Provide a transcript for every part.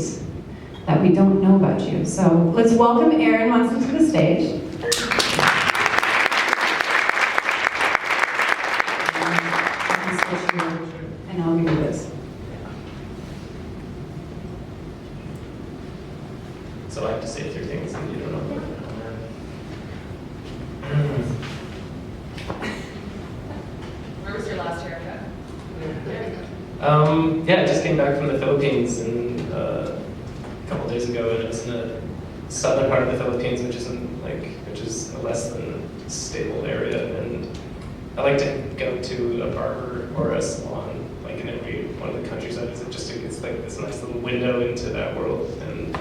things that we don't know about you. So let's welcome aAron Munson to the stage. And I'll give you this. So I have to say 3 things and you don't know. Where was your last haircut? Yeah, I just came back from the Philippines and a couple days ago, and it was in the southern part of the Philippines, which is a less than stable area. And I like to go to a barber or a salon, like in every one of the countries I visit, just to get like this nice little window into that world. And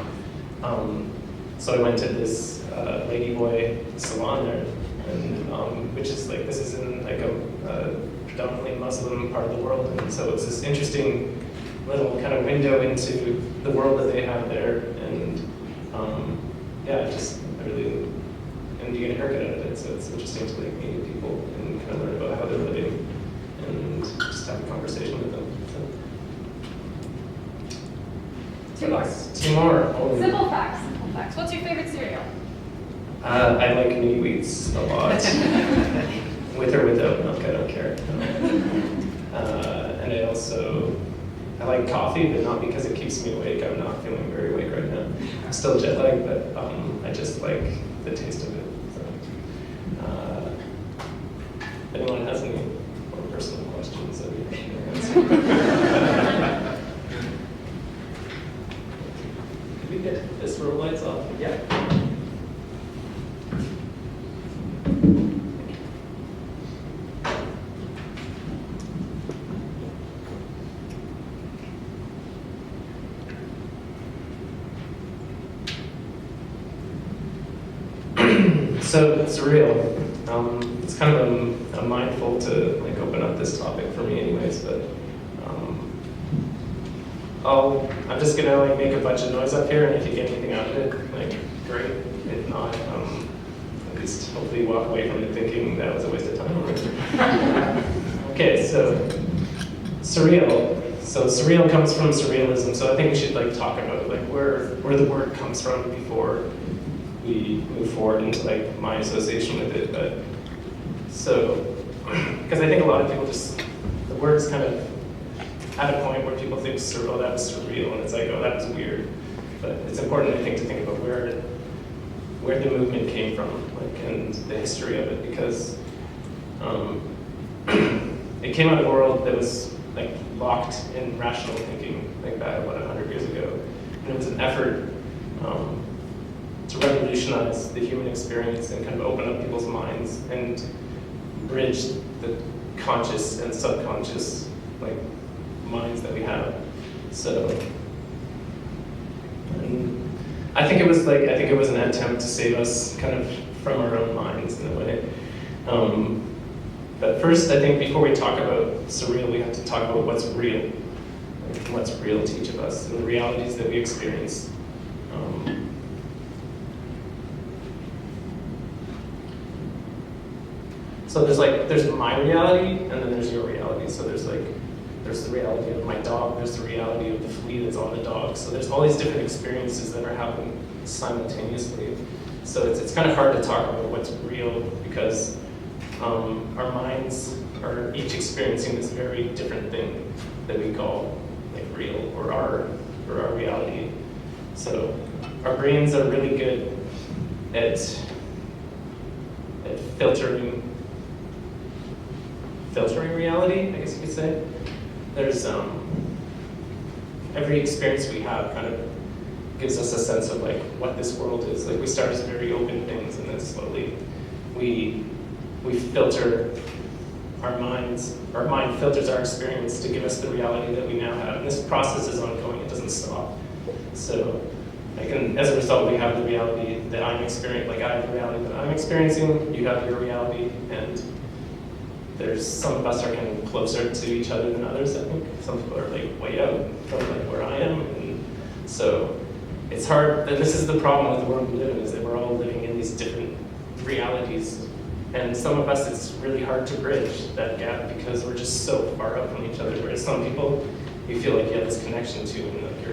so I went to this ladyboy salon there, and which is like, this is in like a predominantly Muslim part of the world, and so it's this interesting little kind of window into the world that they have there. And yeah, I really, and you get a haircut out of it, so it's interesting to like meet people and kind of learn about how they're living and just have a conversation with them. So. 2 more. 2 more. Simple facts. Simple facts. What's your favorite cereal? I like mini wheats a lot. With or without milk, I don't care. And I like coffee, but not because it keeps me awake. I'm not feeling very awake right now. I'm still jet lagged, but I just like the taste of it. So, if anyone has any more personal questions, I'd be happy to answer. Did we get this room lights off? Yeah. So Surreal, it's kind of a mindful to like open up this topic for me anyways, but I'm just gonna like make a bunch of noise up here, and if you get anything out of it, like great. If not, at least hopefully walk away from it thinking that was a waste of time. Okay, so Surreal. So Surreal comes from surrealism, so I think we should like talk about like where the word comes from before we move forward into like my association with it. But so, because I think a lot of people the word's kind of at a point where people think surreal, that was surreal, and it's like, oh, that was weird. But it's important, I think, to think about where the movement came from, like, and the history of it, because it came out of a world that was like locked in rational thinking, like back about 100 years ago, and it was an effort to revolutionize the human experience and kind of open up people's minds and bridge the conscious and subconscious like minds that we have. So, and I think it was an attempt to save us kind of from our own minds in a way. But first, I think before we talk about surreal, we have to talk about what's real, like what's real to each of us and the realities that we experience. So there's my reality, and then there's your reality. So there's the reality of my dog, there's the reality of the flea that's on the dog. So there's all these different experiences that are happening simultaneously. So it's kind of hard to talk about what's real because our minds are each experiencing this very different thing that we call like real or our reality. So our brains are really good at filtering reality, I guess you could say. There's every experience we have kind of gives us a sense of like what this world is. Like we start as very open things, and then slowly we filter our minds. Our mind filters our experience to give us the reality that we now have. And this process is ongoing; it doesn't stop. So, as a result, we have the reality that I'm experiencing. Like I have the reality that I'm experiencing. You have your reality, and there's some of us are kind of closer to each other than others. I think some people are like way out from like where I am, and so it's hard. And this is the problem with the world we live in: is that we're all living in these different realities, and some of us it's really hard to bridge that gap because we're just so far out from each other. Whereas some people, you feel like you have this connection to, and like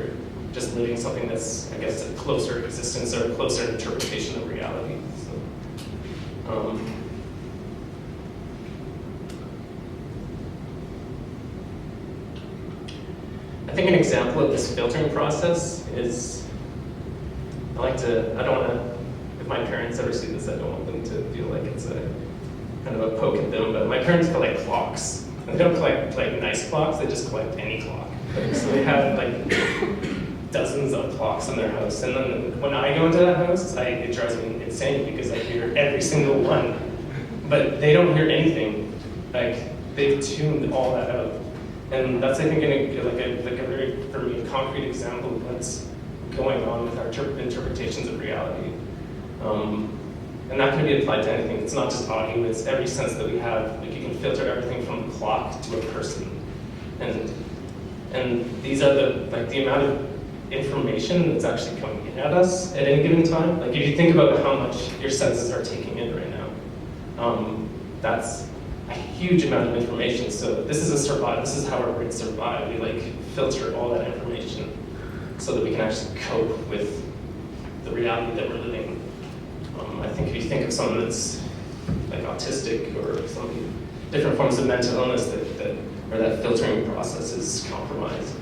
just living something that's, I guess, a closer existence or a closer interpretation of reality. So, I think an example of this filtering process is, I don't want to, if my parents ever see this, I don't want them to feel like it's a kind of a poke at them, but my parents collect clocks. And they don't collect like nice clocks, they just collect any clock. So they have like dozens of clocks in their house. And then when I go into that house, it drives me insane because I hear every single one. But they don't hear anything. Like, they've tuned all that out. And that's, I think, a very, for me, concrete example of what's going on with our interpretations of reality. And that can be applied to anything. It's not just audio, it's every sense that we have. Like, you can filter everything from a clock to a person. And these are the amount of information that's actually coming in at us at any given time. Like, if you think about how much your senses are taking in right now, that's a huge amount of information. So this is how our brains survive. We like filter all that information so that we can actually cope with the reality that we're living. I think if you think of someone that's like autistic or some different forms of mental illness where that filtering process is compromised,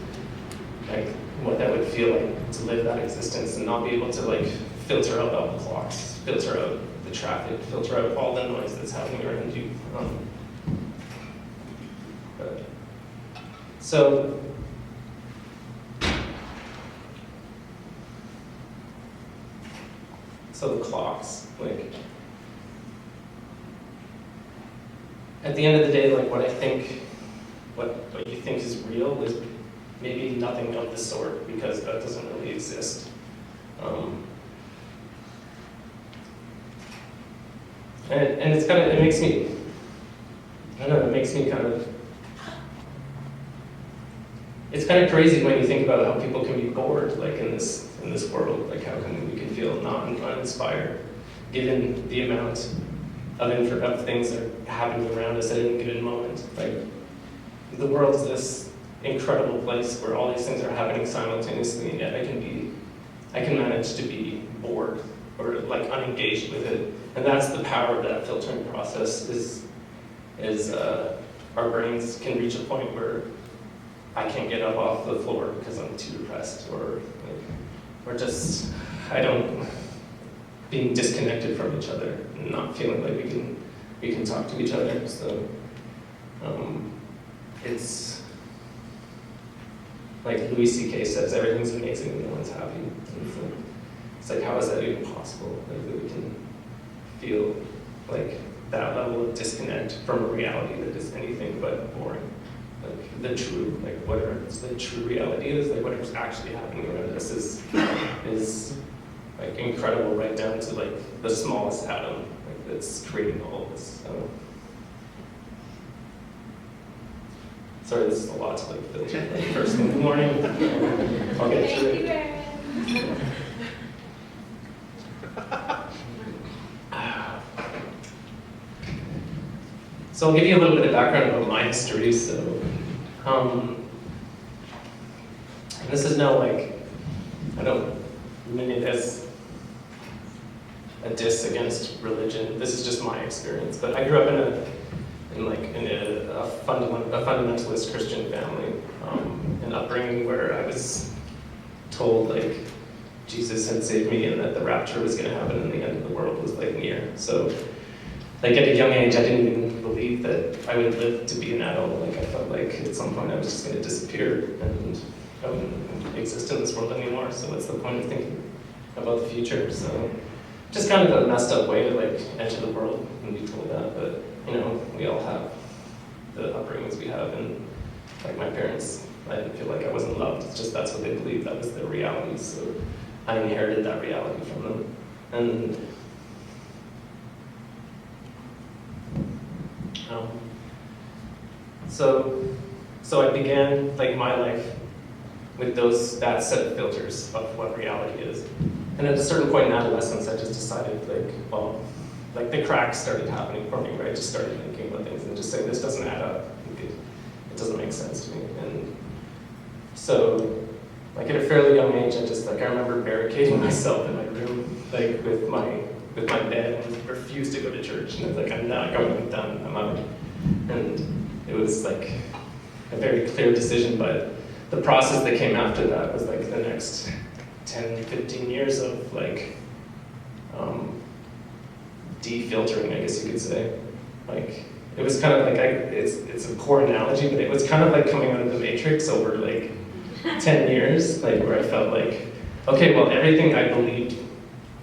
like what that would feel like to live that existence and not be able to like filter out all the clocks, filter out the traffic, filter out all the noise that's happening around you. So the clocks, like, at the end of the day, like what you think is real is maybe nothing of the sort, because that doesn't really exist. And it's kind of, it makes me kind of, it's kind of crazy when you think about how people can be bored, like in this world. Like, how can we can feel not uninspired, given the amount of things that are happening around us at any given moment. Like, the world is this incredible place where all these things are happening simultaneously, and yet I can manage to be bored or like unengaged with it. And that's the power of that filtering process. Is our brains can reach a point where I can't get up off the floor because I'm too depressed, or being disconnected from each other and not feeling like we can talk to each other. So it's like Louis C.K. says, everything's amazing and no one's happy. And it's like, how is that even possible? Like, that we can feel like that level of disconnect from a reality that is anything but boring. Like the true, like whatever the true reality is, like whatever's actually happening around us is like incredible, right down to like the smallest atom, like that's creating all of this. So, sorry, this is a lot to like filter like, first thing in the morning. I'll get through it. Thank you, Aaron. So I'll give you a little bit of background about my history. So, this is no like, I don't mean it as a diss against religion. This is just my experience. But I grew up in a fundamentalist Christian family, an upbringing where I was told like Jesus had saved me and that the rapture was going to happen and the end of the world was like near. So, like at a young age, I didn't even believe that I would live to be an adult. Like I felt like at some point I was just going to disappear and I wouldn't exist in this world anymore. So what's the point of thinking about the future? So just kind of a messed up way to like enter the world and be told that. But you know, we all have the upbringings we have, and like my parents, I didn't feel like I wasn't loved. It's just that's what they believed. That was their reality. So I inherited that reality from them. And so I began like my life with that set of filters of what reality is. And at a certain point in adolescence, I just decided like, well, like the cracks started happening for me, where I just started thinking about things and just saying, this doesn't add up. It doesn't make sense to me. And so like at a fairly young age, I remember barricading myself in my room, like with my bed, and refused to go to church. And I was like, I'm not going, I'm done, I'm out. And it was like a very clear decision, but the process that came after that was like the next 10, 15 years of like defiltering, I guess you could say. Like, it was kind of like, it's a poor analogy, but it was kind of like coming out of the Matrix over like 10 years, like where I felt like, okay, well, everything I believed,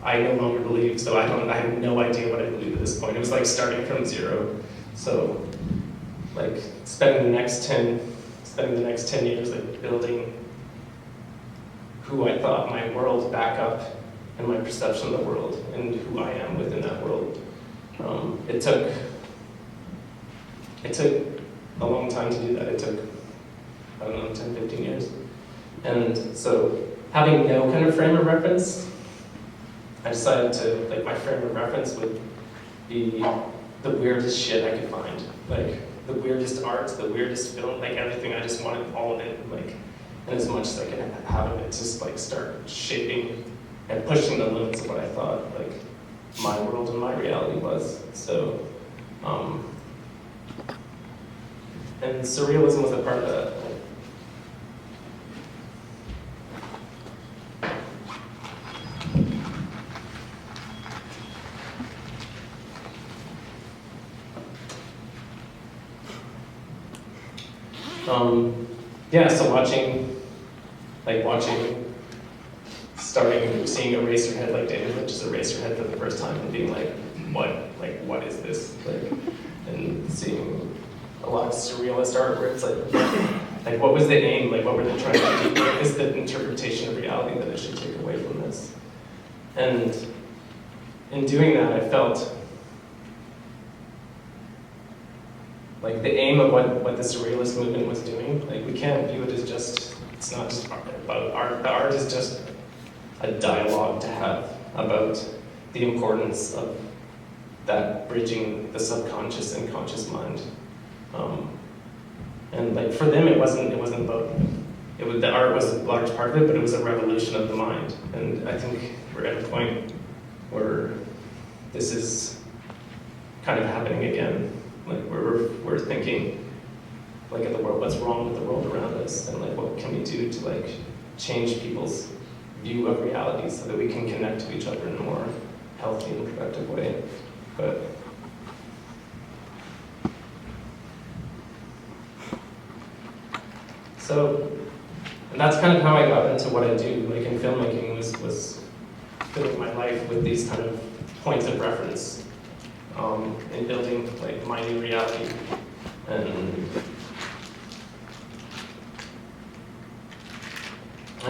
I no longer believe, so I have no idea what I believe at this point. It was like starting from zero. So, like, spending the next 10 years like building who I thought my world back up and my perception of the world and who I am within that world. It took a long time to do that. It took, I don't know, 10, 15 years. And so having no kind of frame of reference, I decided to, like, my frame of reference would be the weirdest shit I could find. Like, the weirdest art, the weirdest film, like everything. I just wanted all of it, like, and as much as I could have of it, just like start shaping and pushing the limits of what I thought, like, my world and my reality was. So, and surrealism was a part of that. Yeah, so seeing Eraserhead like David Lynch's Eraserhead for the first time and being like, what is this? Like, and seeing a lot of surrealist art where it's like what was the aim? Like, what were they trying to do? What is the interpretation of reality that I should take away from this? And in doing that, I felt like the aim of what the surrealist movement was doing, like, we can't view it as just, it's not just about art. The art is just a dialogue to have about the importance of that bridging the subconscious and conscious mind. And like for them, it wasn't about, the art was a large part of it, but it was a revolution of the mind. And I think we're at a point where this is kind of happening again. Like we're thinking like at the world, what's wrong with the world around us, and like what can we do to like change people's view of reality so that we can connect to each other in a more healthy and productive way. But so, and that's kind of how I got into what I do, like in filmmaking, was filling my life with these kind of points of reference. In building like my new reality, and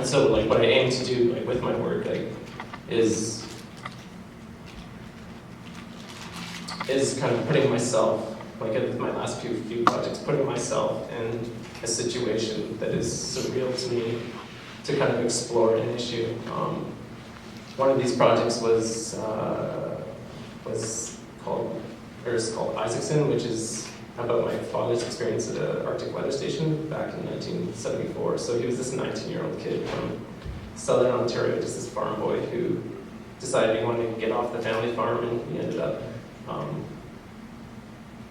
so like what I aim to do like with my work like is kind of putting myself, like with my last few projects, putting myself in a situation that is surreal to me to kind of explore an issue. One of these projects was called Isaacson, which is about my father's experience at an Arctic weather station back in 1974. So he was this 19-year-old kid from southern Ontario, just this farm boy who decided he wanted to get off the family farm, and he ended up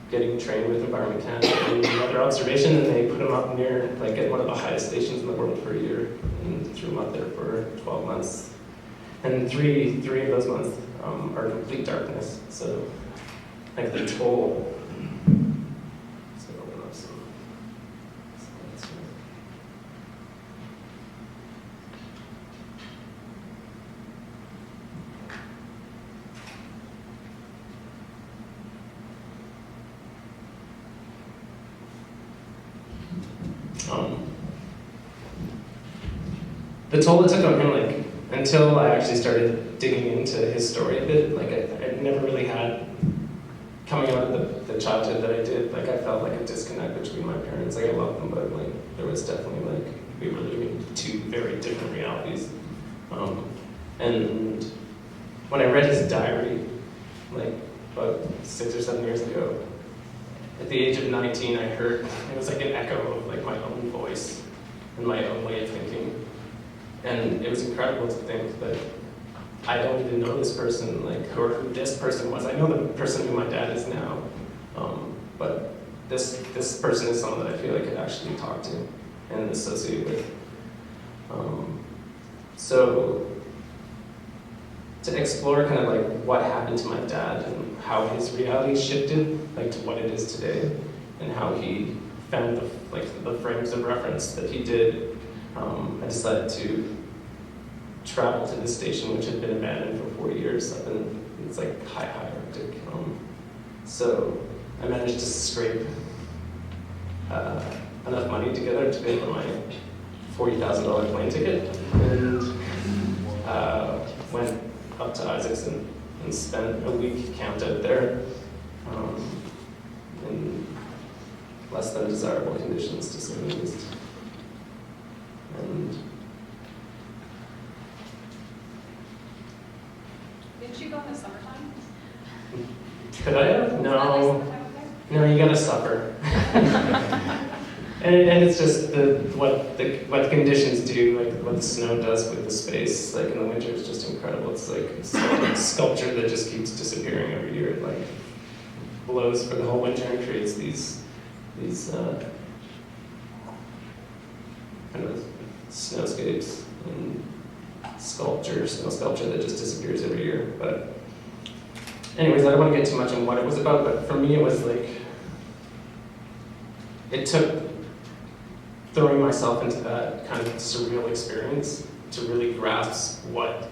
getting trained with Environment Canada in weather observation, and they put him up near, like, at one of the highest stations in the world for a year, and threw him up there for 12 months. And three of those months are complete darkness. So, like, the toll. So open up some slides here. The toll it took on him, like, until I actually started digging into his story a bit, like, I never really had, coming out of the childhood that I did, like, I felt like a disconnect between my parents. Like, I loved them, but, like, there was definitely, like, we were living two very different realities. And when I read his diary, like, about 6 or 7 years ago, at the age of 19, I heard, it was like an echo of, like, my own voice and my own way of thinking. And it was incredible to think that I don't even know this person, like, or who this person was. I know the person who my dad is now, but this person is someone that I feel I could actually talk to and associate with. So to explore kind of like what happened to my dad and how his reality shifted, like to what it is today, and how he found the frames of reference that he did, I decided to travel to this station, which had been abandoned for 4 years up in, it's like high Arctic. So I managed to scrape enough money together to pay for my $40,000 plane ticket, and went up to Isaacson and spent a week camped out there in less than desirable conditions, to say the least. And Didn't you go in the summertime? could I have? Is that like No. summertime up there? No, you gotta suffer. and it's just what the conditions do, like what the snow does with the space. Like in the winter, it's just incredible. It's like sculpture that just keeps disappearing every year. It like blows for the whole winter and creates these kind of snowscapes and snow sculpture that just disappears every year. But anyways, I don't want to get too much on what it was about, but for me it was like, it took throwing myself into that kind of surreal experience to really grasp what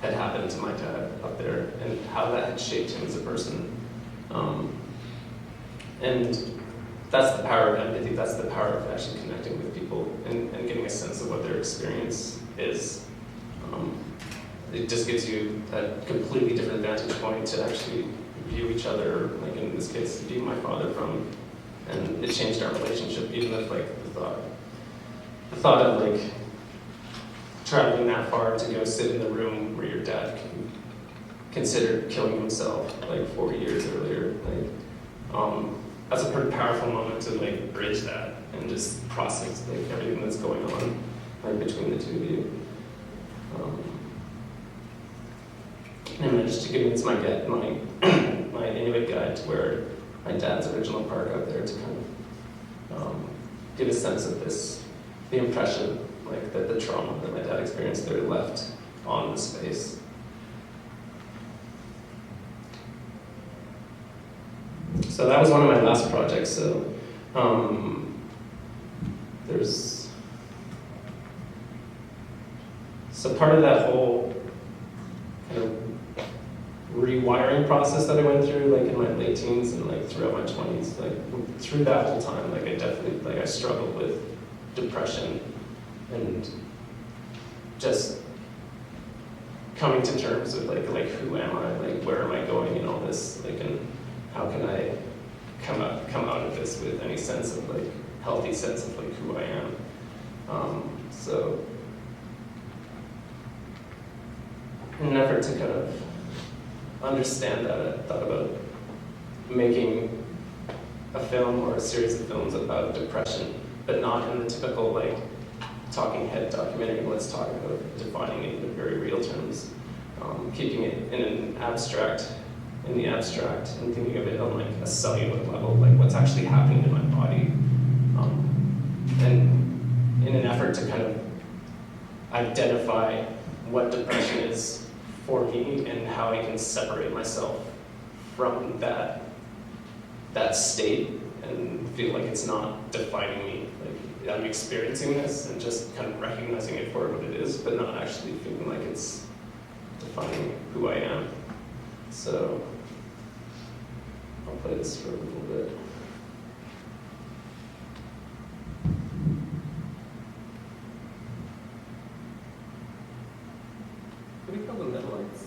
had happened to my dad up there and how that had shaped him as a person. And that's the power of empathy, that's the power of actually connecting with people and getting a sense of what their experience is. It just gives you a completely different vantage point to actually view each other, like in this case, view my father from, and it changed our relationship, even if like the thought of like traveling that far to go sit in the room where your dad considered killing himself like 4 years earlier, like that's a pretty powerful moment to like bridge that and just process like everything that's going on like between the two of you. And I managed to convince my Inuit guide to where my dad's original park out there to kind of give a sense of the impression, like that the trauma that my dad experienced there left on the space. So that was one of my last projects. So part of that whole kind of rewiring process that I went through, like in my late teens and like throughout my 20s, like through that whole time, like I definitely, like I struggled with depression and just coming to terms with like who am I, like where am I going in all this, like, and how can I come out of this with any sense of like healthy sense of like who I am. So in an effort to kind of understand that, I thought about making a film or a series of films about depression, but not in the typical like talking head documentary, let's talk about defining it in very real terms, keeping it in the abstract and thinking of it on like a cellular level, like what's actually happening in my body, and in an effort to kind of identify what depression is for me and how I can separate myself from that state and feel like it's not defining me. Like I'm experiencing this and just kind of recognizing it for what it is, but not actually feeling like it's defining who I am. So I'll play this for a little bit. What do you call the metal lights?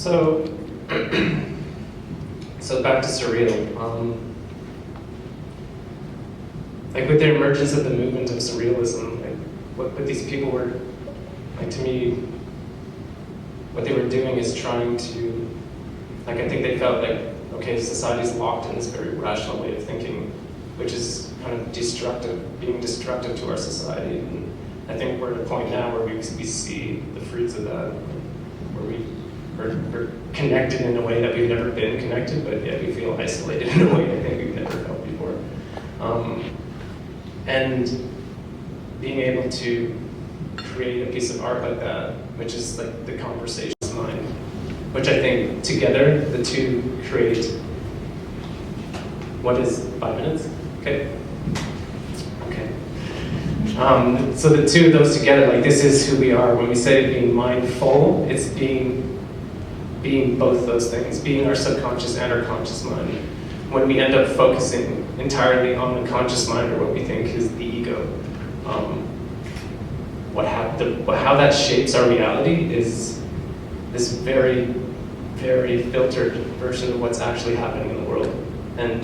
So, so back to Surreal. Like with the emergence of the movement of Surrealism, like what these people were, like to me, what they were doing is trying to, like I think they felt like, okay, society's locked in this very rational way of thinking, which is kind of being destructive to our society. And I think we're at a point now where we see the fruits of that, where we're connected in a way that we've never been connected, but yet we feel isolated in a way I think we've never felt before. And being able to create a piece of art like that, which is like the conversation's mind, which I think together, the two create, what is 5 minutes? Okay. So the two of those together, like this is who we are. When we say being mindful, it's being both those things, being our subconscious and our conscious mind. When we end up focusing entirely on the conscious mind or what we think is the ego, how that shapes our reality is this very, very filtered version of what's actually happening in the world. And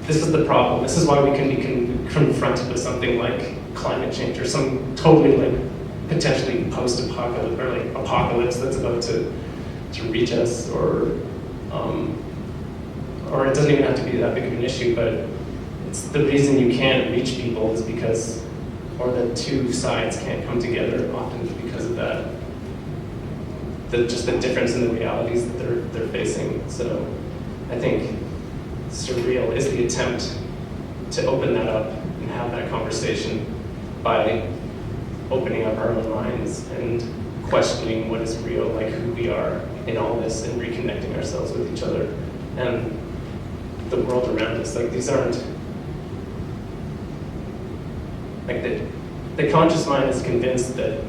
this is the problem. This is why we can be confronted with something like climate change or some totally like potentially post-apocalypse or like apocalypse that's about to reach us, or it doesn't even have to be that big of an issue, but it's the reason you can't reach people is because, or the two sides can't come together often because of that. Just the difference in the realities that they're facing. So I think Surreal is the attempt to open that up and have that conversation by opening up our own minds and questioning what is real, like who we are in all this, and reconnecting ourselves with each other and the world around us. Like these aren't, like the conscious mind is convinced that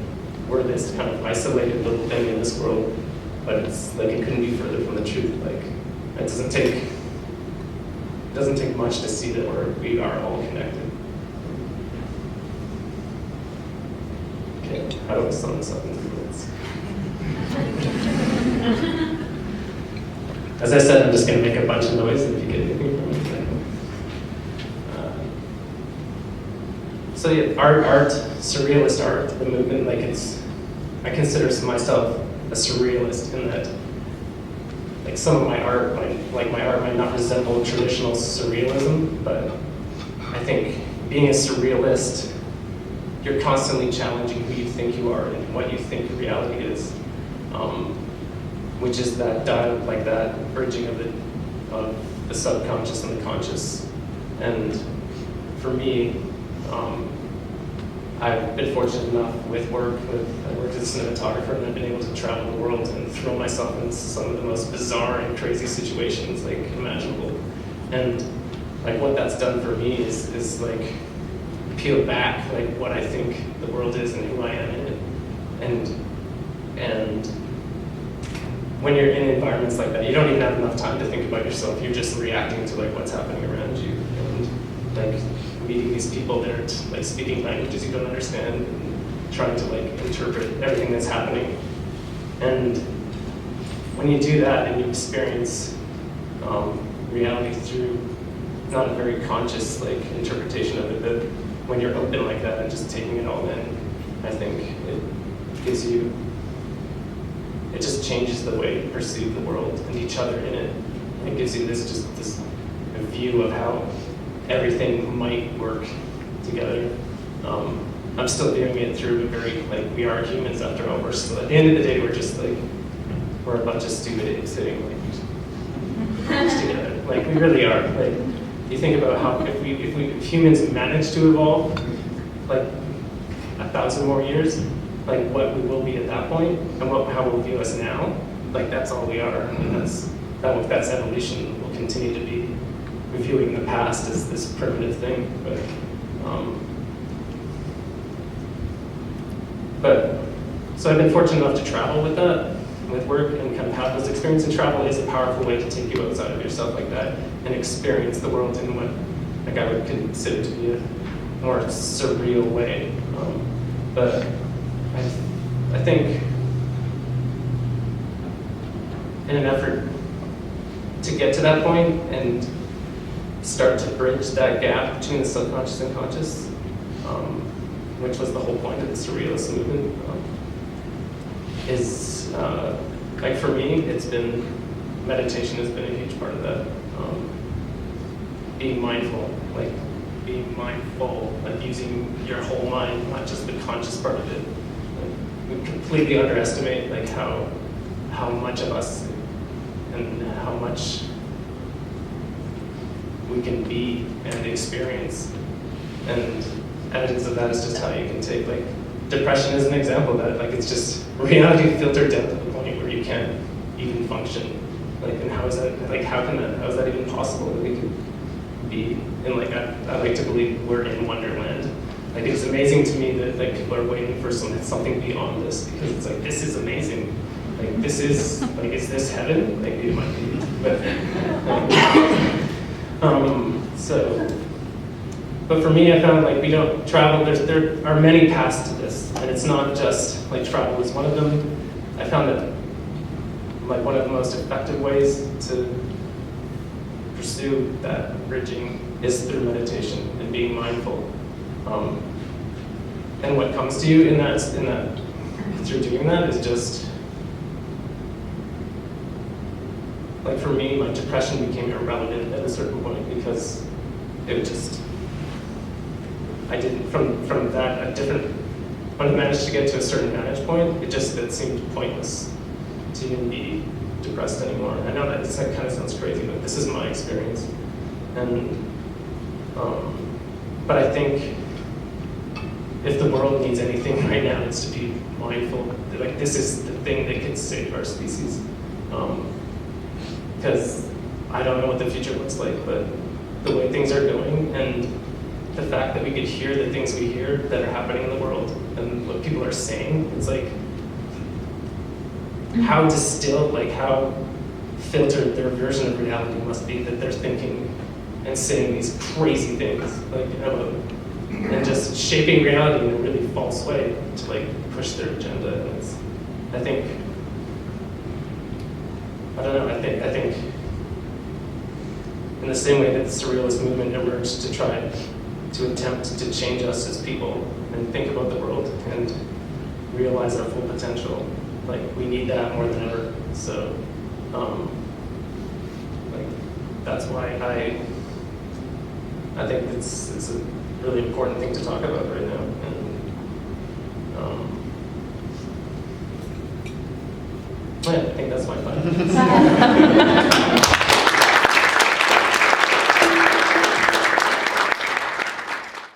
we're this kind of isolated little thing in this world, but it's like it couldn't be further from the truth. Like it doesn't take much to see that we are all connected. Okay, how do I sum this up in 3 minutes? As I said, I'm just going to make a bunch of noise if you get anything from it. So yeah, art, surrealist art, the movement, like I consider myself a surrealist in that, like some of my art might not resemble traditional surrealism, but I think being a surrealist, you're constantly challenging who you think you are and what you think reality is, which is that dialogue, like that bridging of the subconscious and the conscious. And for me, I've been fortunate enough with work. I worked as a cinematographer, and I've been able to travel the world and throw myself into some of the most bizarre and crazy situations like imaginable. And like what that's done for me is like peel back like what I think the world is and who I am in it. And when you're in environments like that, you don't even have enough time to think about yourself. You're just reacting to like what's happening around you, and like meeting these people that are like speaking languages you don't understand and trying to like interpret everything that's happening. And when you do that and you experience reality through not a very conscious like interpretation of it, but when you're open like that and just taking it all in, I think it gives you, it just changes the way you perceive the world and each other in it. And it gives you this view of how everything might work together. I'm still doing it through a very, like, we are humans after all. We're still, at the end of the day, we're a bunch of stupid idiots sitting like together. Like, we really are. Like, you think about how, if humans manage to evolve, like, 1,000 more years, like, what we will be at that point, and how we'll view us now, like, that's all we are. And that's evolution. Will continue to be viewing the past as this primitive thing, but so I've been fortunate enough to travel with that, with work, and kind of have those experiences. And travel is a powerful way to take you outside of yourself like that and experience the world in what, like, I would consider to be a more surreal way. But I think in an effort to get to that point and start to bridge that gap between the subconscious and conscious, which was the whole point of the Surrealist movement, is like for me, meditation has been a huge part of that. Being mindful, like using your whole mind, not just the conscious part of it. Like, we completely underestimate like how much of us and how much we can be and experience. And evidence of that is just how you can take like depression as an example of that. Like it's just reality filtered down to the point where you can't even function. Like, and how is that even possible that we could be in like I like to believe we're in Wonderland. Like it's amazing to me that like people are waiting for something beyond this, because it's like this is amazing. Like this is like, is this heaven? Like it might be, but but for me, I found like we don't travel. There are many paths to this, and it's not just like travel is one of them. I found that like one of the most effective ways to pursue that bridging is through meditation and being mindful. And what comes to you in that through doing that is just like for me, my depression became irrelevant at a certain point, because it was just I didn't from that a different when I managed to get to a certain vantage point, it seemed pointless to even be depressed anymore. I know that kind of sounds crazy, but this is my experience. And but I think if the world needs anything right now, it's to be mindful. Like this is the thing that can save our species. Because I don't know what the future looks like, but the way things are going and the fact that we could hear the things we hear that are happening in the world and what people are saying, it's like how distilled, like how filtered their version of reality must be that they're thinking and saying these crazy things, like and just shaping reality in a really false way to like push their agenda. And it's, I think in the same way that the Surrealist movement emerged to try to attempt to change us as people and think about the world and realize our full potential, like we need that more than ever. So like that's why I think it's a really important thing to talk about right now. And yeah, I think that's my final.